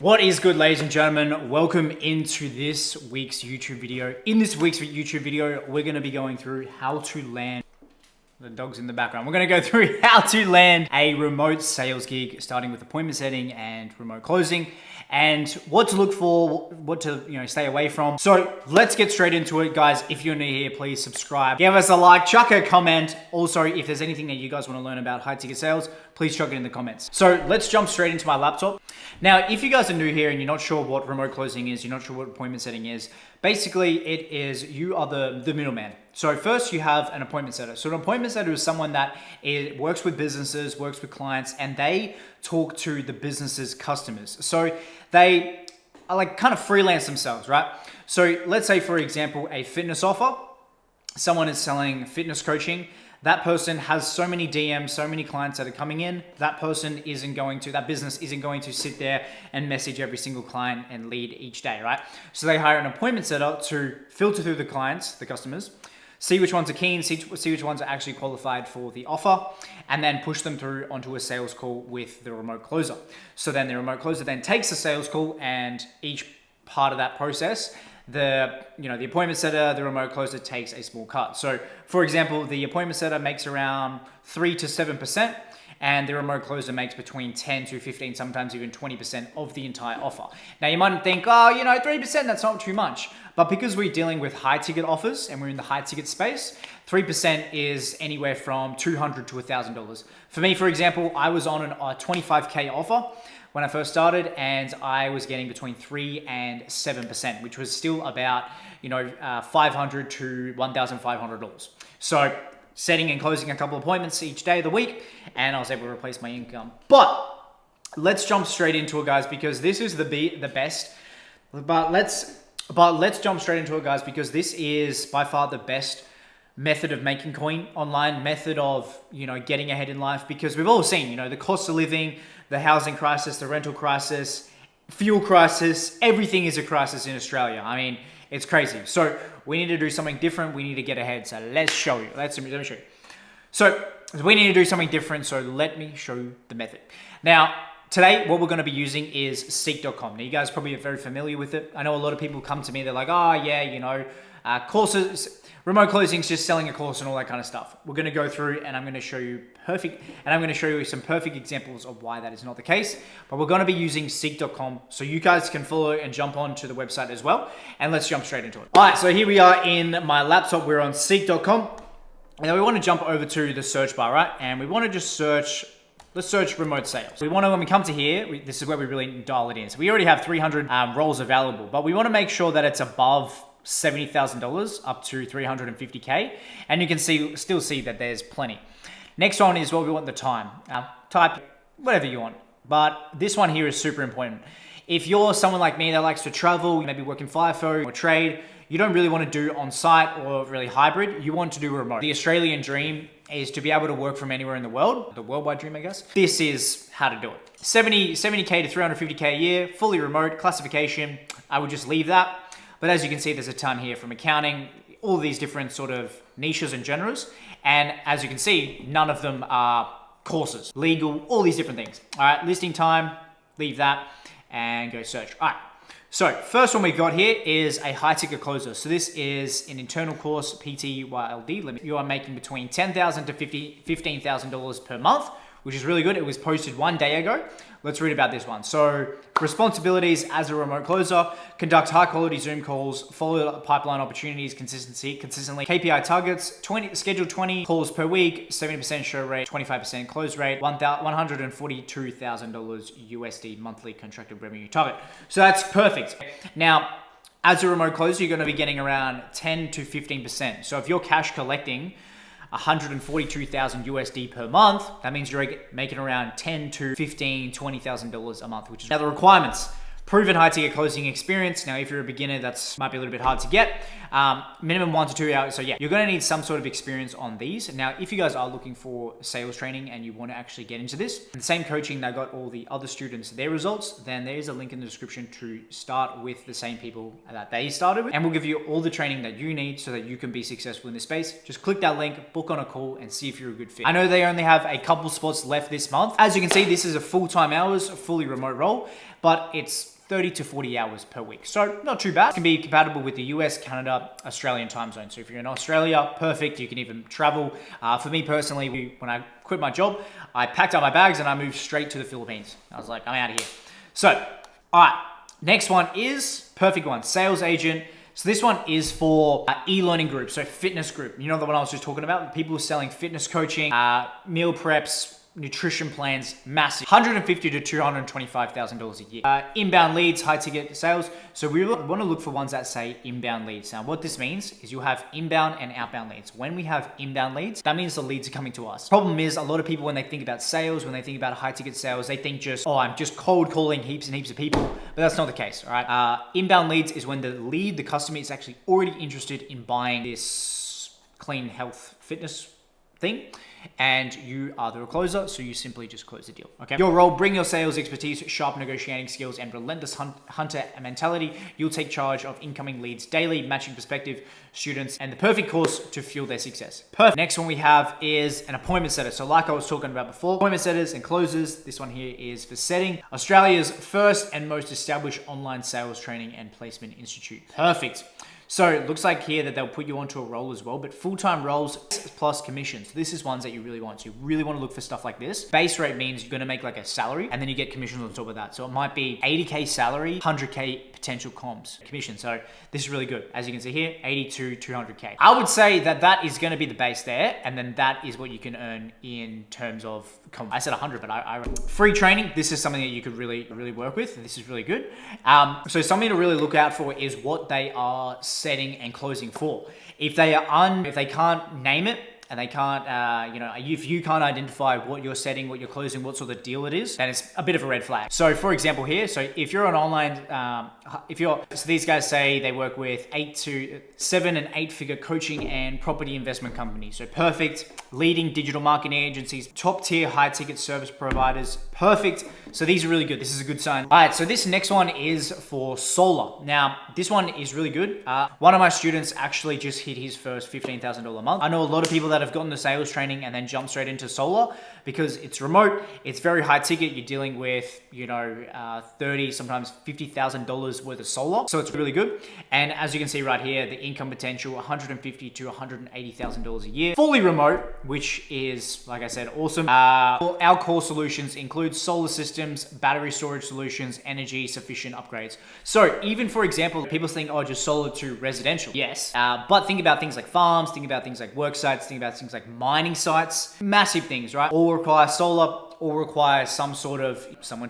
What is good, ladies and gentlemen? Welcome into this week's YouTube video. In this week's YouTube video, we're going to be going through how to land, the dog's in the background. We're going to go through how to land a remote sales gig, starting with appointment setting and remote closing, and what to look for, what to stay away from. So let's get straight into it, guys. If you're new here, please subscribe, give us a like, chuck a comment. Also, if there's anything that you guys want to learn about high ticket sales, please chuck it in the comments. So let's jump straight into my laptop. Now, if you guys are new here and you're not sure what remote closing is, you're not sure what appointment setting is, basically it is you are the middleman. So first you have an appointment setter. So an appointment setter is someone that works with businesses, works with clients, and they talk to the business's customers. So they are like kind of freelance themselves, right? So let's say, for example, a fitness offer, someone is selling fitness coaching. That person has so many DMs, so many clients that are coming in. That business isn't going to sit there and message every single client and lead each day, right? So they hire an appointment setter to filter through the clients, the customers, see which ones are keen, see which ones are actually qualified for the offer, and then push them through onto a sales call with the remote closer. So then the remote closer then takes the sales call, and each part of that process, the appointment setter, the remote closer takes a small cut. So for example, the appointment setter makes around 3 to 7%, and the remote closer makes between 10 to 15, sometimes even 20% of the entire offer. Now you might think, 3%, that's not too much. But because we're dealing with high ticket offers and we're in the high ticket space, 3% is anywhere from $200 to $1,000. For me, for example, I was on a 25K offer when I first started, and I was getting between 3 and 7%, which was still about $500 to $1,500. So setting and closing a couple appointments each day of the week, and I was able to replace my income. But let's jump straight into it, guys, because this is the best. But let's jump straight into it, guys, because this is by far the best method of making coin online, method of getting ahead in life, because we've all seen the cost of living, the housing crisis, the rental crisis, fuel crisis, everything is a crisis in Australia. I mean, it's crazy. So we need to do something different. We need to get ahead. So let's show you. Let me show you. So we need to do something different. So let me show you the method. Now, today, what we're going to be using is Seek.com. Now, you guys probably are very familiar with it. I know a lot of people come to me. They're like, courses, remote closing is just selling a course and all that kind of stuff. We're going to go through, and I'm going to show you some perfect examples of why that is not the case. But we're going to be using Seek.com, so you guys can follow and jump onto the website as well. And let's jump straight into it. All right, so here we are in my laptop. We're on Seek.com, and then we want to jump over to the search bar, right? And we want to just search. Let's search remote sales. When we come to here, this is where we really dial it in. So we already have 300 roles available, but we want to make sure that it's above $70,000 up to 350K. And you can still see that there's plenty. Next one is what we want the time. Type whatever you want. But this one here is super important. If you're someone like me that likes to travel, maybe work in FIFO or trade, you don't really want to do on-site or really hybrid. You want to do remote. The Australian dream is to be able to work from anywhere in the world. The worldwide dream, I guess. This is how to do it. 70K to 350K a year, fully remote, classification. I would just leave that. But as you can see, there's a ton here from accounting, all these different sort of niches and genres. And as you can see, none of them are courses, legal, all these different things. All right, listing time, leave that and go search. All right. So first one we got here is a high ticket closer. So this is an internal course, PTYLD limit. You are making between $10,000 to $15,000 per month, which is really good. It was posted 1 day ago. Let's read about this one. So responsibilities as a remote closer: conduct high quality Zoom calls, follow pipeline opportunities consistently, KPI targets, schedule 20 calls per week, 70% show rate, 25% close rate, $142,000 USD monthly contracted revenue target. So that's perfect. Now, as a remote closer, you're going to be getting around 10 to 15%. So if you're cash collecting $142,000 USD per month, that means you're making around $10 to $20,000 a month, which is now the requirements. Proven high ticket closing experience. Now, if you're a beginner, that's might be a little bit hard to get. Minimum 1 to 2 hours. So yeah, you're going to need some sort of experience on these. Now, if you guys are looking for sales training and you want to actually get into this, the same coaching that got all the other students their results, then there is a link in the description to start with the same people that they started with. And we'll give you all the training that you need so that you can be successful in this space. Just click that link, book on a call, and see if you're a good fit. I know they only have a couple spots left this month. As you can see, this is a full-time hours, fully remote role, but it's 30 to 40 hours per week. So not too bad. It can be compatible with the US, Canada, Australian time zone. So if you're in Australia, perfect. You can even travel. For me personally, when I quit my job, I packed up my bags and I moved straight to the Philippines. I was like, I'm out of here. So, all right, next one is perfect one, sales agent. So this one is for e-learning group, so fitness group. You know the one I was just talking about? People selling fitness coaching, meal preps, nutrition plans, massive, $150,000 to $225,000 a year. Inbound leads, high ticket sales. So we want to look for ones that say inbound leads. Now what this means is you'll have inbound and outbound leads. When we have inbound leads, that means the leads are coming to us. Problem is a lot of people, when they think about sales, when they think about high ticket sales, they think just, oh, I'm just cold calling heaps and heaps of people, but that's not the case, all right? Inbound leads is when the lead, the customer is actually already interested in buying this clean health fitness thing, and you are the closer, so you simply just close the deal, okay? Your role, bring your sales expertise, sharp negotiating skills, and relentless hunter mentality. You'll take charge of incoming leads daily, matching prospective students, and the perfect course to fuel their success. Perfect. Next one we have is an appointment setter. So like I was talking about before, appointment setters and closers. This one here is for setting Australia's first and most established online sales training and placement institute. Perfect. So it looks like here that they'll put you onto a role as well, but full-time roles plus commissions. This is ones that you really want. So you really want to look for stuff like this. Base rate means you're going to make like a salary and then you get commissions on top of that. So it might be 80K salary, 100K potential comms commission. So this is really good. As you can see here, 80 to 200K. I would say that that is going to be the base there. And then that is what you can earn in terms of, I said 100, but I free training. This is something that you could really work with. This is really good. So something to really look out for is what they are setting and closing for. If they are if they can't name it, and they can't, if you can't identify what you're setting, what you're closing, what sort of deal it is, then it's a bit of a red flag. So for example here, so if you're an online, so these guys say they work with 7 and 8 figure coaching and property investment companies. So perfect, leading digital marketing agencies, top tier high ticket service providers, perfect. So these are really good. This is a good sign. All right, so this next one is for solar. Now, this one is really good. One of my students actually just hit his first $15,000 a month. I know a lot of people that have gotten the sales training and then jump straight into solar because it's remote, it's very high ticket. You're dealing with, $30,000, sometimes $50,000 worth of solar. So it's really good. And as you can see right here, the income potential, $150,000 to $180,000 a year. Fully remote, which is, like I said, awesome. Our core solutions include solar systems, battery storage solutions, energy sufficient upgrades. So even for example, people think, oh, just solar to residential. Yes, but think about things like farms, think about things like work sites, think about things like mining sites, massive things, right? All require solar, all require someone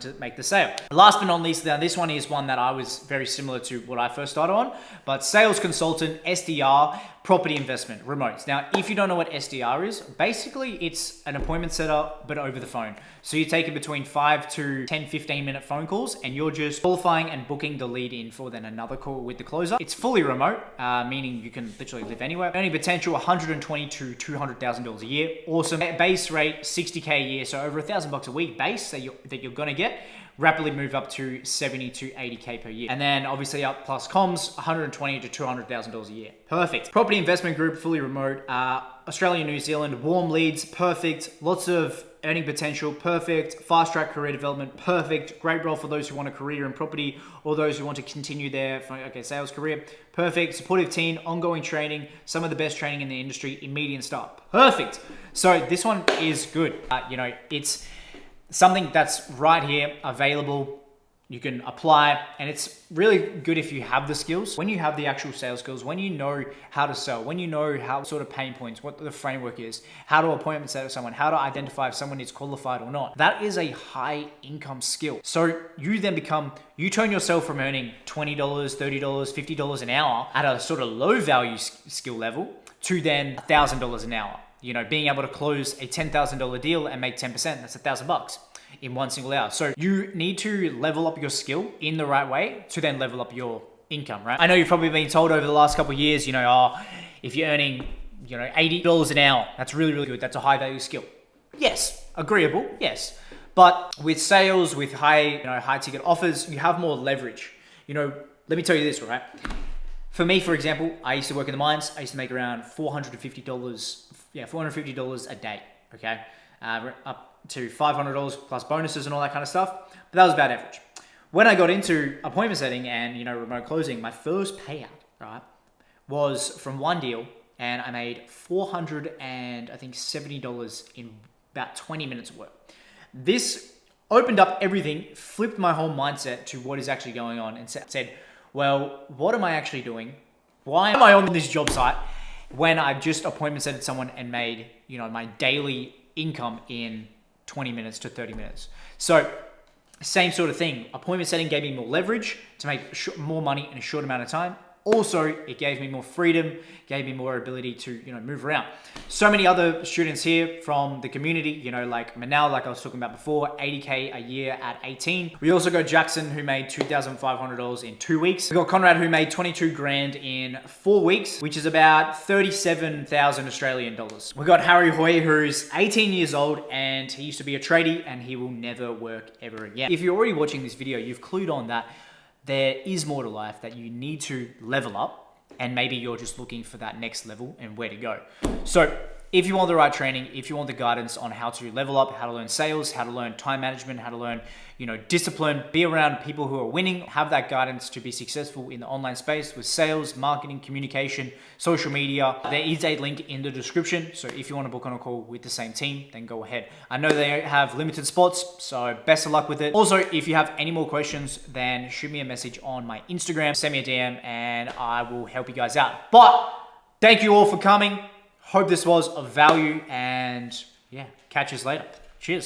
to make the sale. Last but not least, now this one is one that I was very similar to what I first started on, but sales consultant, SDR, property investment, remotes. Now, if you don't know what SDR is, basically it's an appointment setter, but over the phone. So you take it between 5 to 10, 15-minute phone calls, and you're just qualifying and booking the lead in for then another call with the closer. It's fully remote, meaning you can literally live anywhere. Earning potential $120,000 to $200,000 a year. Awesome. Base rate, $60K a year, so over $1,000 a week base that you're gonna get. Rapidly move up to $70,000 to $80K per year. And then obviously up plus comms, $120,000 to $200,000 a year. Perfect. Property investment group, fully remote. Australia, New Zealand, warm leads, perfect. Lots of earning potential, perfect. Fast track career development, perfect. Great role for those who want a career in property or those who want to continue their sales career. Perfect. Supportive team, ongoing training, some of the best training in the industry, immediate start. Perfect. So this one is good. It's something that's right here available. You can apply, and it's really good if you have the skills. When you have the actual sales skills, when you know how to sell, when you know how sort of pain points, what the framework is, how to appointment set someone, how to identify if someone is qualified or not, that is a high income skill. So you then you turn yourself from earning $20, $30, $50 an hour at a sort of low value skill level to then $1,000 an hour. Being able to close a $10,000 deal and make 10%, that's $1,000. in 1 single hour. So you need to level up your skill in the right way to then level up your income, right? I know you've probably been told over the last couple of years, if you're earning, $80 an hour, that's really, really good. That's a high value skill. Yes, agreeable, yes. But with sales, with high ticket offers, you have more leverage. Let me tell you this, right? For me, for example, I used to work in the mines. I used to make around $450 a day, okay? Up to $500 plus bonuses and all that kind of stuff. But that was about average. When I got into appointment setting and, remote closing, my first payout, right, was from one deal, and I made $470 in about 20 minutes of work. This opened up everything, flipped my whole mindset to what is actually going on, and said, well, what am I actually doing? Why am I on this job site when I just appointment setted someone and made, my daily income in 20 minutes to 30 minutes? So same sort of thing. Appointment setting gave me more leverage to make more money in a short amount of time. Also, it gave me more freedom, gave me more ability to, move around. So many other students here from the community, like Manal, like I was talking about before, 80K a year at 18. We also got Jackson, who made $2,500 in 2 weeks. We got Conrad, who made 22 grand in 4 weeks, which is about 37,000 Australian dollars. We got Harry Hoy, who's 18 years old, and he used to be a tradie, and he will never work ever again. If you're already watching this video, you've clued on that there is more to life, that you need to level up, and maybe you're just looking for that next level and where to go. So if you want the right training, if you want the guidance on how to level up, how to learn sales, how to learn time management, how to learn, discipline, be around people who are winning, have that guidance to be successful in the online space with sales, marketing, communication, social media, there is a link in the description. So if you want to book on a call with the same team, then go ahead. I know they have limited spots, so best of luck with it. Also, if you have any more questions, then shoot me a message on my Instagram, send me a DM, and I will help you guys out. But thank you all for coming. Hope this was of value, and yeah, catch us later. Cheers.